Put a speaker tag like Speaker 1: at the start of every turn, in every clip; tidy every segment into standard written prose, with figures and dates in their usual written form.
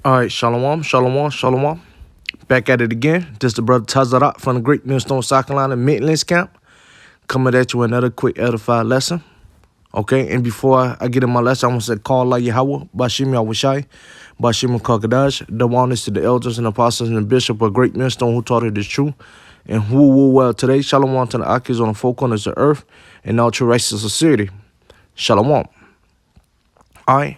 Speaker 1: All right, shalom, shalom, shalom. Back at it again. This is the brother Tazarat from the Great Millstone South Carolina Maintenance Camp. Coming at you with another quick edified lesson. Okay, and before I get in my lesson, I want to say, call Allah Yahweh, Bashim Yahushai, Bashim Kakadash, the warnings to the elders and apostles and the bishop of Great Millstone who taught it is true, and who will well today. Shalom to the Akis on the four corners of the earth, and all true righteous society. Shalom. All right.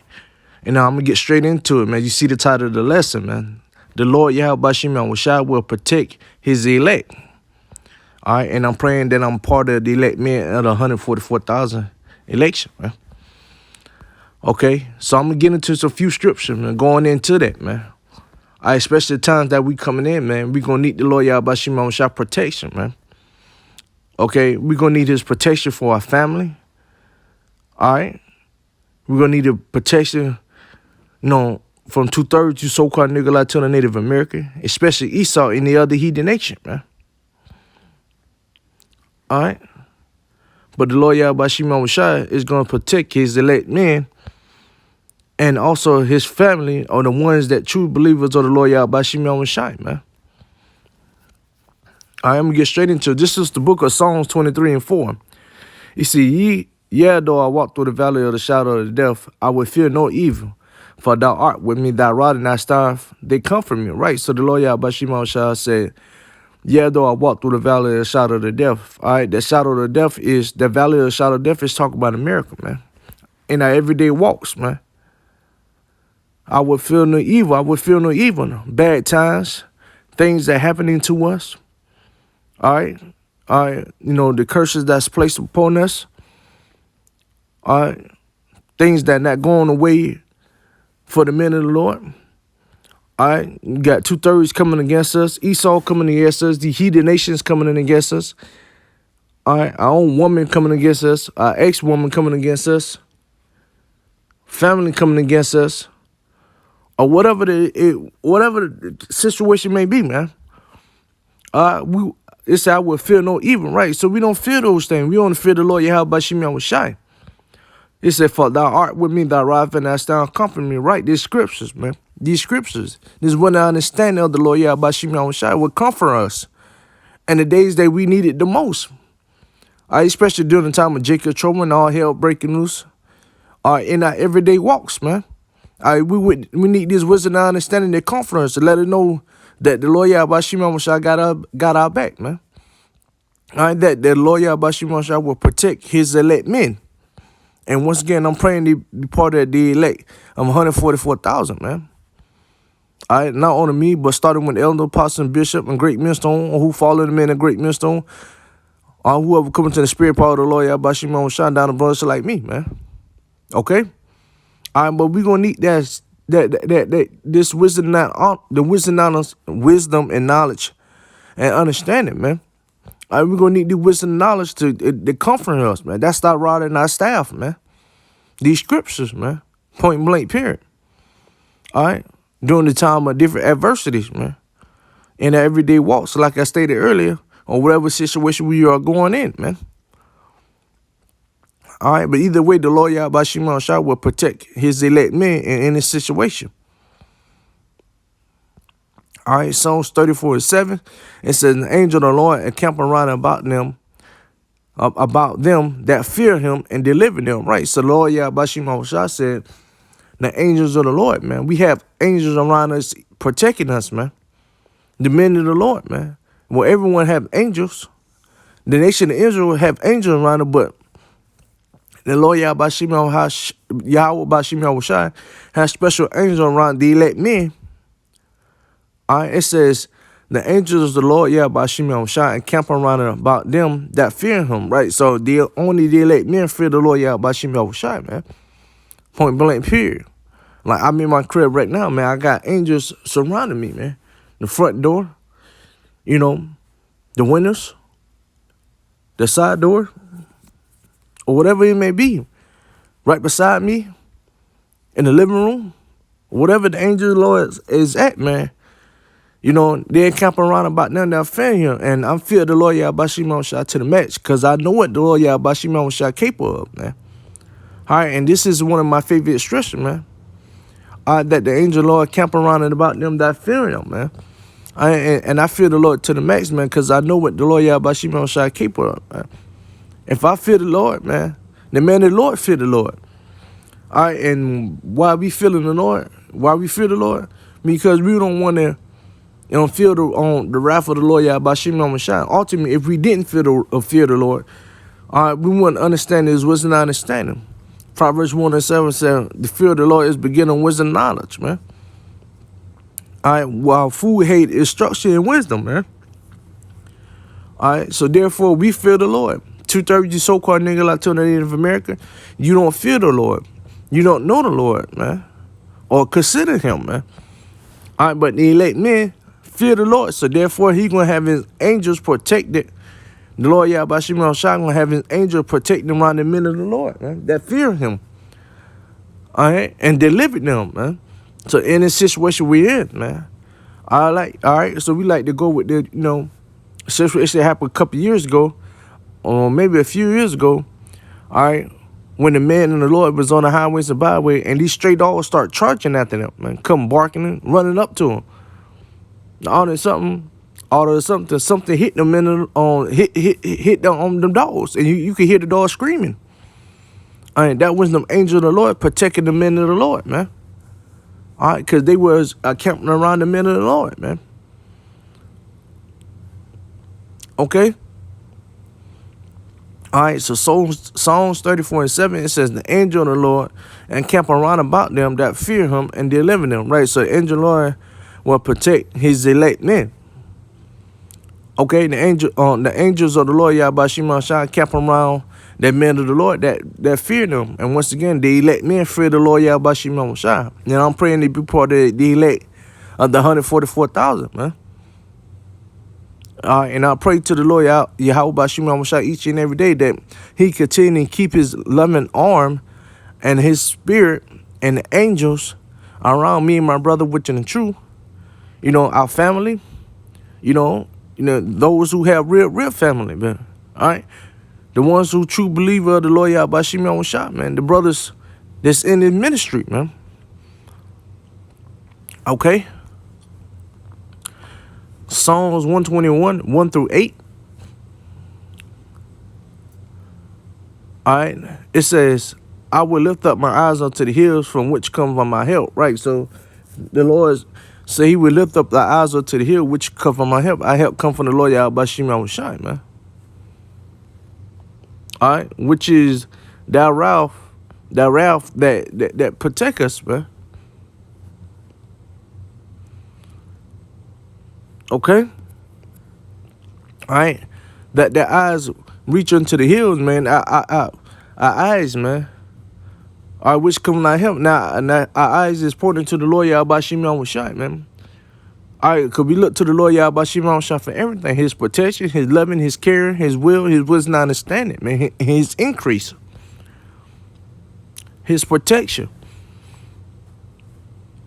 Speaker 1: And now I'm going to get straight into it, man. You see the title of the lesson, man. The Lord Yahweh Bashim Yahushai will protect his elect. All right, and I'm praying that I'm part of the elect men of the 144,000 election, man. Okay, so I'm going to get into some few scriptures, man, going into that, man. All right, especially the times that we coming in, man. We're going to need the Lord Yahweh Bashim Yahushai protection, man. Okay, we're going to need his protection for our family. All right, we're going to need the protection, from 2/3 you so-called nigga Latino Native American, especially Esau and the other heathen nation, man. All right? But the Lord Yahweh Bashim Yahushai is going to protect his elect men and also his family are the ones that true believers of the Lord Yahweh Bashim Yahushai, man. All right, I'm going to get straight into it. This is the book of Psalms 23 and 4. You see, though I walk through the valley of the shadow of death, I will fear no evil. For thou art with me, thy rod and thy staff, they comfort me, right? So the Lord Yahweh Bashim Yahushai said, though I walk through the valley of the shadow of the death. All right, the shadow of the death is, the valley of the shadow of death is talking about America, man. In our everyday walks, man. I would feel no evil. I would feel no evil. Bad times, things that happening to us. All right, the curses that's placed upon us. All right, things that not going away for the men of the Lord. All right, you got 2/3 coming against us, Esau coming against us, the heathen nations coming in against us. All right, our own woman coming against us, our ex-woman coming against us, family coming against us, or whatever the situation may be, man. It's I would fear no evil, right? So we don't fear those things. We only fear the Lord Yahweh Bashim Yahushai. It said, for thou art with me, thy rod and thy staff comfort me, right? These scriptures, man. These scriptures. This is when the understanding of the Lord Yahweh Bashim Yahushai will comfort us in the days that we need it the most. Especially during the time of Jacob trouble and all hell breaking loose. In our everyday walks, man. We need this wisdom and understanding that comfort us to let us know that the Lord Yahweh Bashim Yahushai got our back, man. That the Lord Yahweh Bashim Yahushai will protect his elect men. And once again, I'm praying to be part of the elect of 144,000, man. All right, not only me, but starting with elder, apostle, and bishop, and Great Millstone, or who follow the men of Great Millstone, or whoever coming to the spirit power of the Lord, Yahweh Bashim Yahushai, down the brothers like me, man. Okay? All right, but we're going to need this wisdom, wisdom and knowledge and understanding, man. All right, we're going to need the wisdom and knowledge to comfort us, man. That's our rod and our staff, man. These scriptures, man. Point blank, period. All right? During the time of different adversities, man. In our everyday walks, like I stated earlier, or whatever situation we are going in, man. All right? But either way, the Lord Yahweh Bashim Yahushai will protect his elect men in any situation. All right, Psalms 34:7, it says, the angel of the Lord encamp around about them that fear him and deliver them. Right, so the Lord Yahweh Bashim Yahushai said, the angels of the Lord, man. We have angels around us protecting us, man. The men of the Lord, man. Well, everyone have angels. The nation of Israel have angels around them, but the Lord Yahweh Bashim Yahushai has special angels around the elect men. All right, it says, the angels of the Lord, Bashim Yahushai, encamp around about them that fear him, right? So only the elect men fear the Lord, Bashim Yahushai, man. Point blank, period. Like, I'm in my crib right now, man. I got angels surrounding me, man. The front door, the windows, the side door, or whatever it may be. Right beside me, in the living room, whatever the angel of the Lord is at, man. They encamp around about them that fear him. And I feel the Lord Yahweh Bashim Yahushai to the match because I know what the Lord Yahweh Bashim Yahushai capable of, man. All right, and this is one of my favorite stretches, man. That the angel Lord camp around and about them that fear him, man. And I fear the Lord to the max, man, because I know what the Lord Yahweh Shai capable of, man. If I fear the Lord, man, the man of the Lord fear the Lord. All right, and why we feeling the Lord? Why we fear the Lord? Because we don't want to, feel the wrath of the Lord Yahweh Shai. Ultimately, if we didn't fear the Lord, all right, we wouldn't understand His wisdom and understanding. Proverbs 1:7 says, the fear of the Lord is beginning wisdom and knowledge, man. All right, while food hate instruction and wisdom, man. All right, so therefore we fear the Lord. 2/3 you so-called nigga like to the Native American, you don't fear the Lord. You don't know the Lord, man, or consider Him, man. All right, but the elect men fear the Lord, so therefore He gonna have His angels protected. The Lord Yahweh Shai gonna have His angels protect them around the men of the Lord, man, that fear Him. All right, and deliver them, man. So in this situation we're in, man. All right, so we like to go with the, situation that happened a couple years ago, or maybe a few years ago, all right, when the man and the Lord was on the highways and byway, and these stray dogs start charging after them, man, come barking and running up to them. All of something hit them hit them on them dogs, and you could hear the dogs screaming. All right, that was them angels of the Lord protecting the men of the Lord, man. All right, because they was camping around the men of the Lord, man. Okay? All right, so Psalms 34:7, it says, the angel of the Lord encamp around about them that fear Him and deliver them, right? So the angel of the Lord will protect His elect men. Okay, the angels of the Lord Yahweh Shai camp around the men of the Lord that fear them. And once again, the elect men fear the Lord Yahweh Shai. And I'm praying to be part of the elect of the 144,000, man. And I pray to the Lord Yahweh Shai each and every day that He continue to keep His loving arm and His spirit and the angels around me and my brother, which in the truth, our family, those who have real family, man. All right. The ones who true believer of the Lord Yahweh Shai, man. The brothers that's in His ministry, man. Okay. Psalms 121, 1-8. All right. It says, I will lift up my eyes unto the hills from which come from my help. Right. So the Lord said He will lift up the eyes unto the hill which come from my help. I help come from the Lord Yahweh Shai, man. All right, which is that Ralph that protect us, man. Okay. All right, that eyes reach unto the hills, man. Our eyes, man. All right, which come from our help. Now our eyes is pointing to the Lord Yahweh Shai, man. All right, because we look to the Lord Yahweh Shai for everything. His protection, His loving, His caring, His will, His wisdom, understanding, man. His increase. His protection.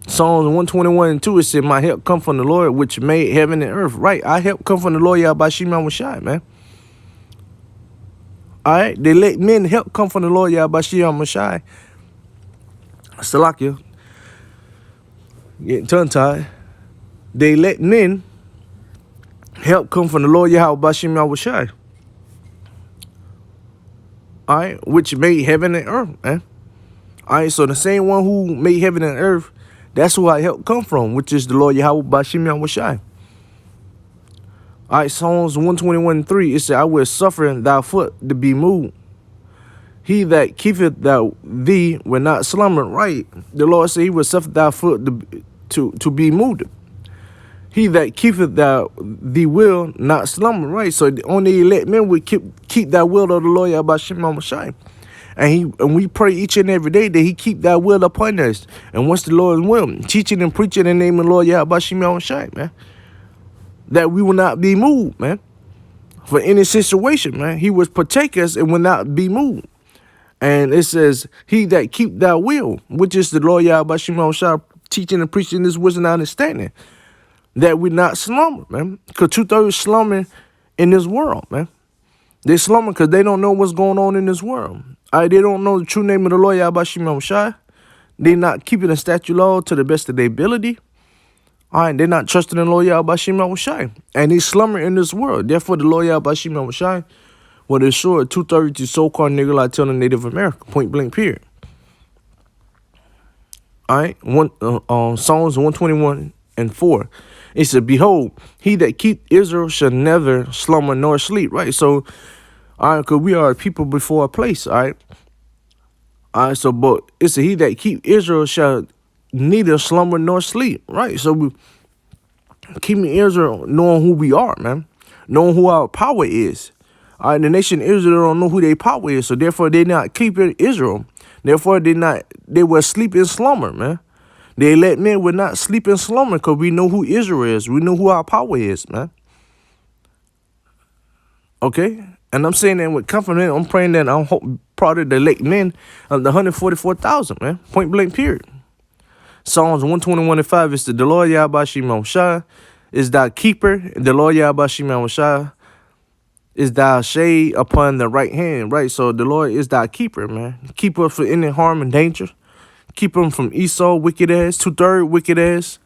Speaker 1: Psalms 121:2, it said, my help come from the Lord, which made heaven and earth. Right, our help come from the Lord Yahweh Shai, man. All right, they let men help come from the Lord Yahweh Shai. Salakia. Getting tongue-tied. They let men help come from the Lord Yahweh Shai. All right, which made heaven and earth, man. All right, so the same one who made heaven and earth, that's who our help come from, which is the Lord Yahweh Shai. All right, Psalms 121:3, it said, I will suffer thy foot to be moved. He that keepeth thee will not slumber. Right, the Lord said He will suffer thy foot to be moved. He that keepeth thee will not slumber, right? So only elect men will keep that will of the Lord Yahweh Shai. And we pray each and every day that He keep that will upon us. And what's the Lord's will? Teaching and preaching in the name of the Lord Yahweh Shai, man. That we will not be moved, man. For any situation, man. He will protect us and will not be moved. And it says, He that keep thy will, which is the Lord Yahweh Shai, teaching and preaching this wisdom and understanding. That we not slumber, man. Because 2/3 slumbering in this world, man. They slumber because they don't know what's going on in this world. They don't know the true name of the Lord Yahweh Shai. They not keeping the statute law to the best of their ability. All right, they're not trusting in the Lord Yahweh Bashim Yahushai. And they slumber in this world. Therefore, the Lord Yahweh Bashim Yahushai will destroy 232 so-called nigger like telling Native America. Point blank, period. All right, Psalms 121:4. It said, behold, he that keep Israel shall never slumber nor sleep. Right, so, all right, because we are a people before a place, all right? All right, so, but it said, he that keep Israel shall neither slumber nor sleep, right? So, we keeping Israel knowing who we are, man. Knowing who our power is. All right, the nation of Israel don't know who their power is, so therefore they not keeping Israel. Therefore, they will sleep in slumber, man. The elect men will not sleep in slumber because we know who Israel is. We know who our power is, man. Okay? And I'm saying that with confidence. I'm praying that I'm proud of the elect men of the 144,000, man. Point blank, period. Psalms 121:5 is the Lord Yahweh Shai is thy keeper. The Lord Yahweh Shai is thy shade upon the right hand, right? So the Lord is thy keeper, man. Keep us from any harm and danger. Keep them from Esau, wicked ass, 2/3 wicked ass.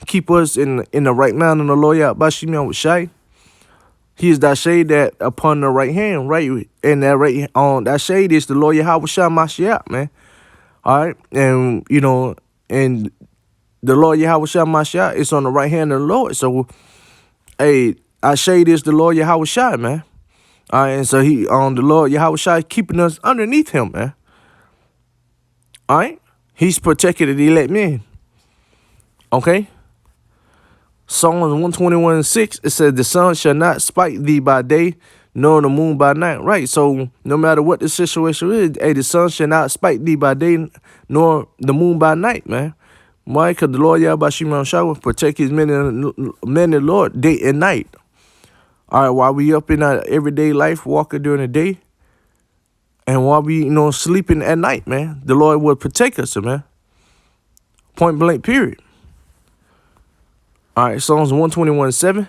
Speaker 1: Keep us in the right mind of the Lord Yahweh Shai. He is thy shade that upon the right hand, right? And that right on that shade is the Lord Yahweh Shai Mashiach, man. All right, and you know, and the Lord Yahweh Shai Mashiach is on the right hand of the Lord. So, hey, our shade is the Lord Yahweh Shai, man. All right, and so he on the Lord Yahweh Shai keeping us underneath him, man. All right, he's protected the elect men. Okay. Psalms 121:6, it says, the sun shall not spite thee by day, nor the moon by night. Right, so no matter what the situation is, hey, the sun shall not spite thee by day, nor the moon by night, man. Why? Because the Lord Yahweh Shai will protect his men and the Lord day and night. All right, while we up in our everyday life, walking during the day, and while we, sleeping at night, man, the Lord will protect us, man. Point blank, period. All right, Psalms 121:7.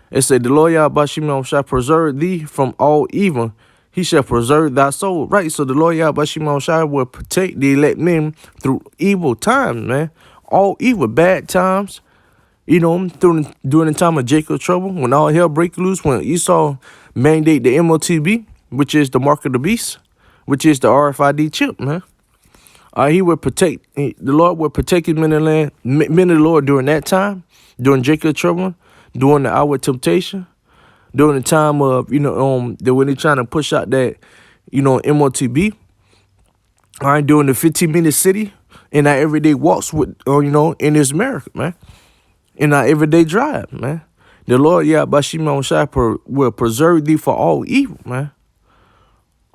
Speaker 1: It said, the Lord Yahweh shall preserve thee from all evil. He shall preserve thy soul. Right, so the Lord Yahweh will protect the elect men through evil times, man. All evil, bad times. During the time of Jacob's trouble, when all hell break loose, when Esau mandate the MOTB, which is the mark of the beast, which is the RFID chip, man. He would protect, the Lord would protect his men of the Lord during that time, during Jacob's trouble, during the hour of temptation, during the time of, that when they're trying to push out that, MOTB. All right, during the 15-minute city, in our everyday walks with, in this America, man. In our everyday drive, man. The Lord Yahweh will preserve thee for all evil, man.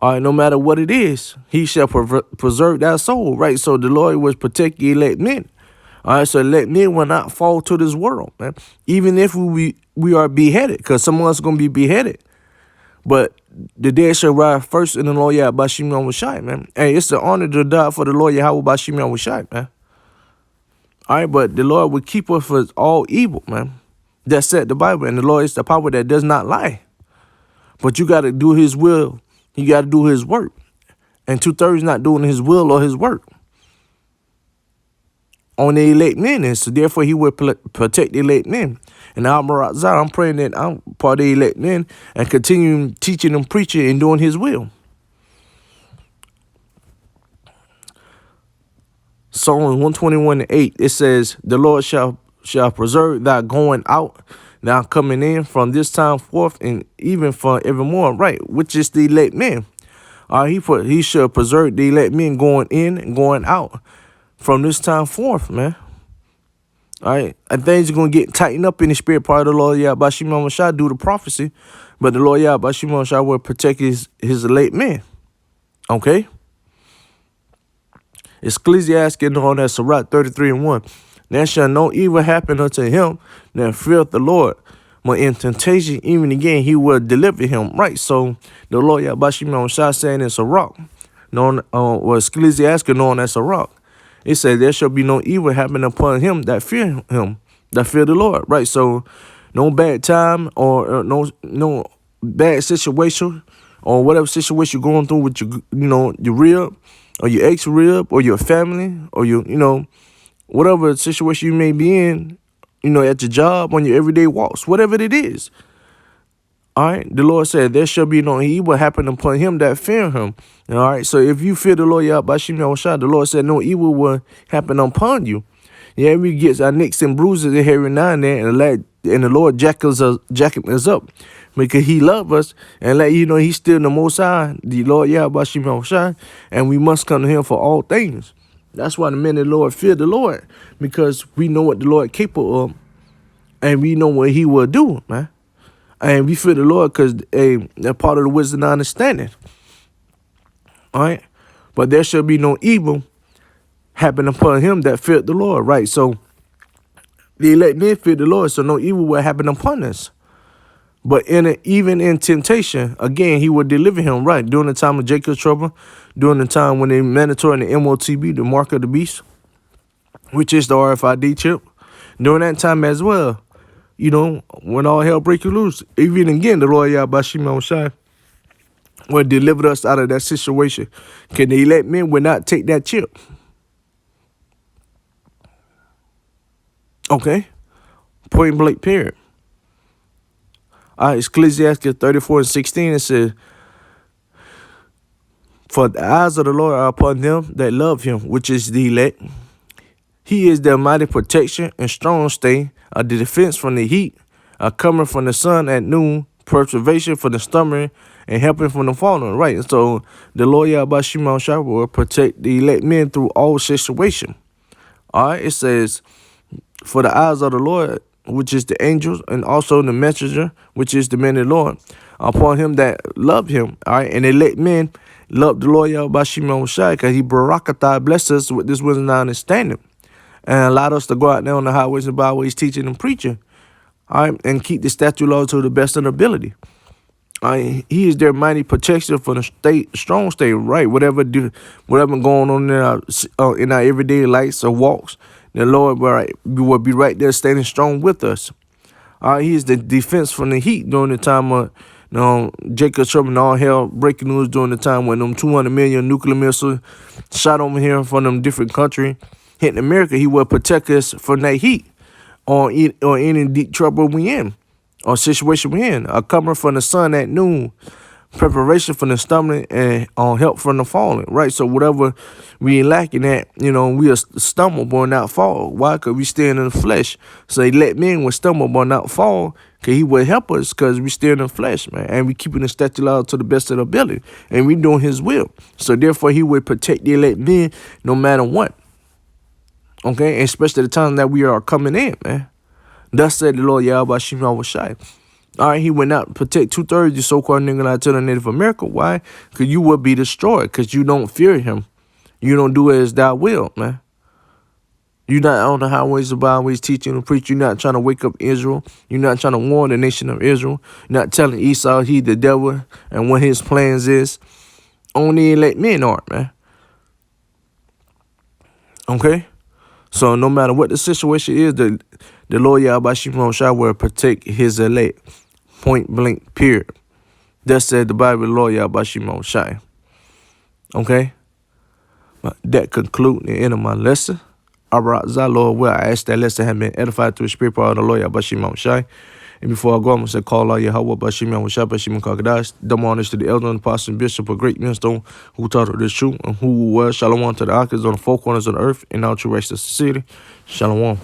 Speaker 1: All right, no matter what it is, he shall preserve that soul, right? So the Lord will protect the elect men. All right, so elect men will not fall to this world, man. Even if we are beheaded, because someone's going to be beheaded. But the dead shall rise first in the Lord Yahweh Shai, man. Hey, it's an honor to die for the Lord Yahweh Shai, man. All right, but the Lord will keep us for all evil, man. That said the Bible, and the Lord is the power that does not lie. But you got to do his will. You got to do his work. And 2/3 not doing his will or his work on the elect men. And so therefore he will protect the elect men. And I'm praying that I'm part of the elect men and continue teaching and preaching and doing his will. Psalm 121:8, it says, the Lord shall preserve thy going out, thou coming in from this time forth and even from evermore, right? Which is the elect men. He shall preserve the elect men going in and going out from this time forth, man. All right, and things are going to get tightened up in the spirit part of the Lord Yahweh Shai due to prophecy, but the Lord Yahweh Shai will protect his elect men. Okay? Ecclesiastes on that Sirach 33:1. There shall no evil happen unto him that feareth the Lord. But in temptation, even again, he will deliver him. Right. So the Lord Yahweh Shai saying in Sirach, Ecclesiastes known as Sirach, it says there shall be no evil happen upon him, that fear the Lord. Right. So no bad time or no bad situation or whatever situation you're going through with your, your real or your ex-rib or your family or your, whatever situation you may be in, at your job, on your everyday walks, whatever it is. All right. The Lord said, there shall be no evil happen upon him that fear him. All right. So if you fear the Lord, the Lord said no evil will happen upon you. Yeah, we get our nicks and bruises in here and now and then, and the Lord jacking us up because he loves us and let you know he's still the Most High, the Lord Yahweh, and we must come to him for all things. That's why the men of the Lord fear the Lord, because we know what the Lord is capable of and we know what he will do, man. And we fear the Lord because they're part of the wisdom and understanding. All right? But there shall be no evil happen upon him that feared the Lord, right? So the elect men fear the Lord, so no evil will happen upon us. But even in temptation, again, he will deliver him, right? During the time of Jacob's trouble, during the time when they mandatory the MOTB, the mark of the beast, which is the RFID chip, during that time as well, when all hell breaks loose, even again, the Lord Yahweh will deliver us out of that situation. Can the elect men will not take that chip? Okay? Point blank, period. All right, Ecclesiastes 34:16, it says, for the eyes of the Lord are upon them that love him, which is the elect. He is their mighty protection and strong stay, a defense from the heat, a coming from the sun at noon, preservation from the stumbling, and helping from the falling. Right. So the Lord Yahweh will protect the elect men through all situations. All right. It says, for the eyes of the Lord, which is the angels, and also the messenger, which is the men of the Lord, upon him that love him. All right. And the elect men love the Lord Yahweh because he barakatah blessed us with this wisdom and understanding, and allowed us to go out there on the highways and byways teaching and preaching, all right, and keep the statute law to the best of the ability. All right, he is their mighty protection for the strong state, right? Whatever going on in our everyday lives or walks, the Lord will be right there standing strong with us. All right, he is the defense from the heat during the time of Jacob's trouble and all hell breaking loose during the time when them 200 million nuclear missiles shot over here from them different countries hitting America. He will protect us from that heat or any deep trouble we in or situation we in. A coming from the sun at noon, preparation from the stumbling, and help from the falling, right? So whatever we lacking at, we will stumble but not fall. Why? Because we still in the flesh. So he let men will stumble but not fall, because he will help us because we still in the flesh, man. And we keeping the statute law to the best of the ability. And we doing his will. So therefore he will protect the elect men no matter what. Okay, and especially the time that we are coming in, man. Thus said the Lord Yahweh Shai. All right, he will not protect 2/3 of the so-called nigga to the Native America. Why? Because you will be destroyed because you don't fear him. You don't do as thou will, man. You're not on the highways and byways teaching and preaching. You're not trying to wake up Israel. You're not trying to warn the nation of Israel. You're not telling Esau he the devil and what his plans is. Only elect men are, man. Okay? So no matter what the situation is, the Lord Yahweh Shai will protect his elect. Point blank, period. That said the Bible, the Lord Yahweh Shai. Okay? That concludes the end of my lesson. Lord, well, I ask that lesson have been edified through the spirit power of the Lord Yahweh Shai. And before I go, I'm going to say, call Allah Yahweh Bashim Shai Bashim Kakadash. Double honors to the elder and apostle and bishop of Great Millstone who taught us the truth and who was. Shalom to the Akers on the four corners of the earth and all true righteous city. Shalom.